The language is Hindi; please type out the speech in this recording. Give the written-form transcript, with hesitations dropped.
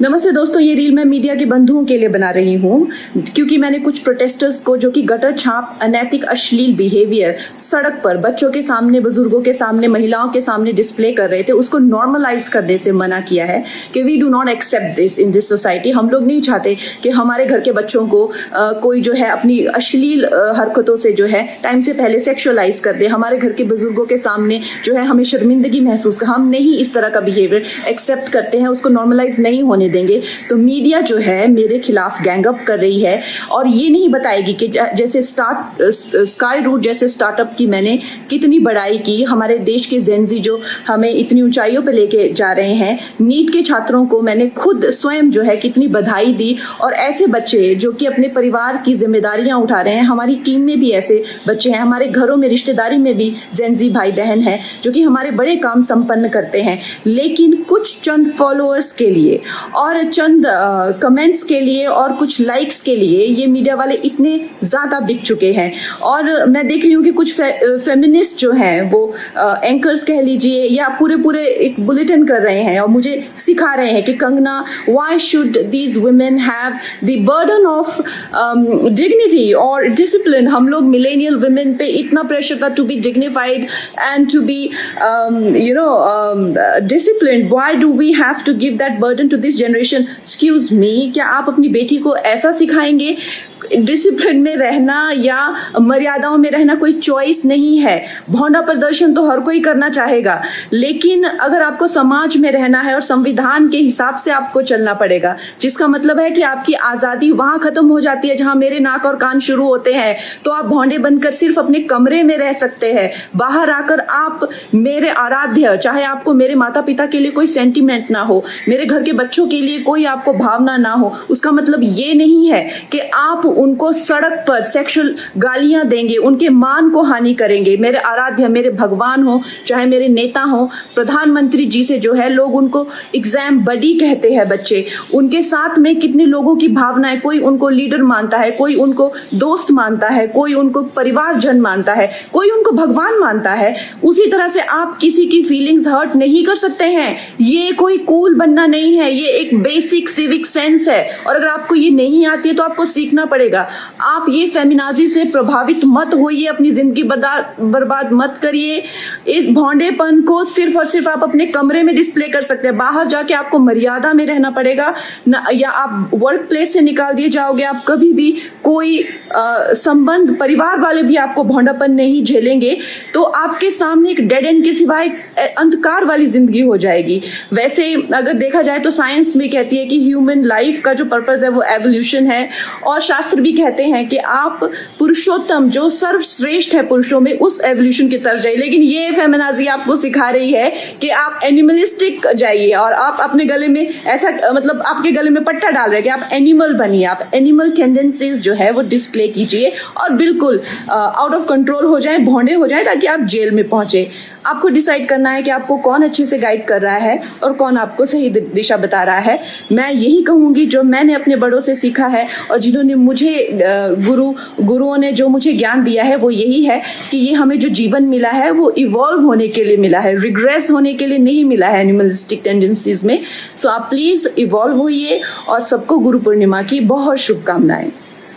नमस्ते दोस्तों, ये रील मैं मीडिया के बंधुओं के लिए बना रही हूँ क्योंकि मैंने कुछ प्रोटेस्टर्स को जो कि गटर छाप अनैतिक अश्लील बिहेवियर सड़क पर बच्चों के सामने, बुजुर्गों के सामने, महिलाओं के सामने डिस्प्ले कर रहे थे, उसको नॉर्मलाइज करने से मना किया है कि we do not accept this in this society. हम लोग नहीं चाहते कि हमारे घर के बच्चों को कोई जो है अपनी अश्लील हरकतों से जो है टाइम से पहले सेक्सुअलाइज कर दे। हमारे घर के बुजुर्गों के सामने जो है हमें शर्मिंदगी महसूस कर, हम नहीं इस तरह का बिहेवियर एक्सेप्ट करते हैं, उसको नॉर्मलाइज नहीं होने देंगे। तो मीडिया जो है मेरे खिलाफ गैंग अप कर रही है और ये नहीं बताएगी कि जैसे स्काई रूट जैसे स्टार्टअप की मैंने कितनी बड़ाई की, हमारे देश के जेनजी जो हमें इतनी ऊंचाइयों पे लेके जा रहे हैं। नीट के छात्रों को मैंने खुद स्वयं जो है कितनी बधाई दी और ऐसे बच्चे जो कि अपने परिवार की जिम्मेदारियां उठा रहे हैं, हमारी टीम में भी ऐसे बच्चे हैं, हमारे घरों में रिश्तेदारी में भी जेनजी भाई बहन हैं जो कि हमारे बड़े काम संपन्न करते हैं। लेकिन कुछ चंद फॉलोअर्स के लिए और चंद कमेंट्स के लिए और कुछ लाइक्स के लिए ये मीडिया वाले इतने ज्यादा बिक चुके हैं। और मैं देख रही हूँ कि कुछ फेमिनिस्ट जो हैं वो एंकर्स कह लीजिए या पूरे एक बुलेटिन कर रहे हैं और मुझे सिखा रहे हैं कि Kangana, why should these women have the burden of dignity और डिसिप्लिन। हम लोग मिलेनियल वुमेन पे इतना प्रेशर था to be dignified and to be disciplined, why do we have to give that burden to this generation. Excuse me, क्या आप अपनी बेटी को ऐसा सिखाएंगे? डिसिप्लिन में रहना या मर्यादाओं में रहना कोई चॉइस नहीं है। भौंडा प्रदर्शन तो हर कोई करना चाहेगा, लेकिन अगर आपको समाज में रहना है और संविधान के हिसाब से आपको चलना पड़ेगा, जिसका मतलब है कि आपकी आजादी वहां खत्म हो जाती है जहां मेरे नाक और कान शुरू होते हैं। तो आप भौंडे बनकर सिर्फ अपने कमरे में रह सकते हैं। बाहर आकर आप मेरे आराध्य, चाहे आपको मेरे माता पिता के लिए कोई सेंटिमेंट ना हो, मेरे घर के बच्चों के लिए कोई आपको भावना ना हो, उसका मतलब ये नहीं है कि आप उनको सड़क पर सेक्सुअल गालियां देंगे, उनके मान को हानि करेंगे। मेरे आराध्य, मेरे भगवान हो, चाहे मेरे नेता हो, प्रधानमंत्री जी से जो है लोग उनको एग्जाम बडी कहते हैं बच्चे। उनके साथ में कितने लोगों की भावनाएं, कोई उनको लीडर मानता है, कोई उनको दोस्त मानता है, कोई उनको परिवारजन मानता है, कोई उनको भगवान मानता है। उसी तरह से आप किसी की फीलिंग्स हर्ट नहीं कर सकते हैं। ये कोई कूल बनना नहीं है, ये एक बेसिक सिविक सेंस है और अगर आपको ये नहीं आती है तो आपको सीखना पड़ेगा। आप ये फेमिनाजी से प्रभावित मत होइए, अपनी जिंदगी बर्बाद मत करिए। इस भौंडेपन को सिर्फ और सिर्फ आप अपने कमरे में डिस्प्ले कर सकते हैं। बाहर जाके आपको मर्यादा में रहना पड़ेगा ना, या आप वर्क प्लेस से निकाल दिए जाओगे। आप कभी भी कोई संबंध, परिवार वाले भी आपको भौंडापन नहीं झेलेंगे, तो आपके सामने एक डेड एंड के सिवाय अंधकार वाली जिंदगी हो जाएगी। वैसे अगर देखा जाए तो साइंस भी कहती है कि ह्यूमन लाइफ का जो पर्पस है वो एवोल्यूशन है और शास्त्र भी कहते हैं कि आप पुरुषोत्तम जो सर्वश्रेष्ठ है पुरुषों में, उस एवोल्यूशन की तरफ जाइए। लेकिन ये फेमिनाजी आपको सिखा रही है कि आप एनिमलिस्टिक जाइए और आप अपने गले में ऐसा, मतलब आपके गले में पट्टा डाल रहे हैं कि आप एनिमल बनिए, आप एनिमल टेंडेंसीज जो है वो डिस्प्ले कीजिए और बिल्कुल आउट ऑफ कंट्रोल हो जाए, भौंडे हो जाए, ताकि आप जेल में पहुंचे। आपको डिसाइड करना है कि आपको कौन अच्छे से गाइड कर रहा है और कौन आपको सही दिशा बता रहा है। मैं यही कहूंगी जो मैंने अपने बड़ों से सीखा है और जिन्होंने मुझे गुरुओं ने जो मुझे ज्ञान दिया है वो यही है कि ये हमें जो जीवन मिला है वो इवॉल्व होने के लिए मिला है, रिग्रेस होने के लिए नहीं मिला है एनिमलिस्टिक टेंडेंसीज में। सो आप प्लीज इवॉल्व होइए और सबको गुरु पूर्णिमा की बहुत शुभकामनाएं।